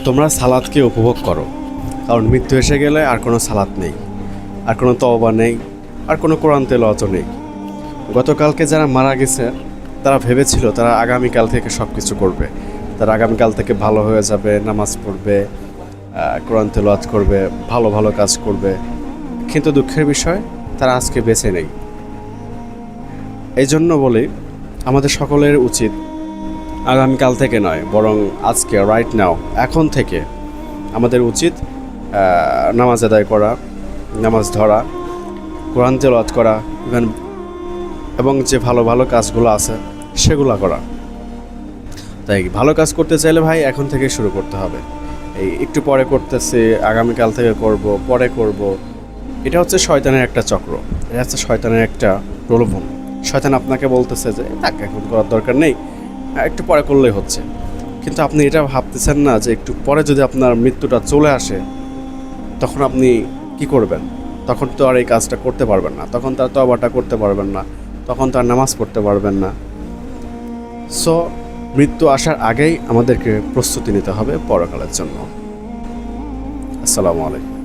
তোমরা সালাদকে উপভোগ করো, কারণ মৃত্যু এসে গেলে আর কোনো সালাত নেই, আর কোনো তওবা নেই, আর কোনো কোরআন তেলাওয়াতও নেই। গতকালকে যারা মারা গেছে তারা ভেবেছিল তারা আগামীকাল থেকে সব কিছু করবে, তারা আগামীকাল থেকে ভালো হয়ে যাবে, নামাজ পড়বে, কোরআন তেলাওয়াত করবে, ভালো ভালো কাজ করবে। কিন্তু দুঃখের বিষয় তারা আজকে বেঁচে নেই। এই জন্য বলি আমাদের সকলের উচিত আগামীকাল থেকে নয়, বরং আজকে রাইট নাও, এখন থেকে আমাদের উচিত নামাজ আদায় করা, নামাজ ধরা, কোরআন তেলাওয়াত করা, ইভেন এবং যে ভালো ভালো কাজগুলো আছে সেগুলো করা। তাই ভালো কাজ করতে চাইলে ভাই এখন থেকে শুরু করতে হবে। এই একটু পরে করতেছি, আগামীকাল থেকে করব, পরে করব, এটা হচ্ছে শয়তানের একটা চক্র, এটা হচ্ছে শয়তানের একটা প্রলোভন। শয়তান আপনাকে বলতেছে যে তাকে এখন করার দরকার নেই, একটু পরে করলেই হচ্ছে। কিন্তু আপনি এটা ভাবতেছেন না যে একটু পরে যদি আপনার মৃত্যুটা চলে আসে তখন আপনি কি করবেন? তখন তো আর এই কাজটা করতে পারবেন না, তখন তার তওবাটা করতে পারবেন না, তখন তার নামাজ পড়তে পারবেন না। সো মৃত্যু আসার আগেই আমাদেরকে প্রস্তুতি নিতে হবে পরকালের জন্য। আসসালামু আলাইকুম।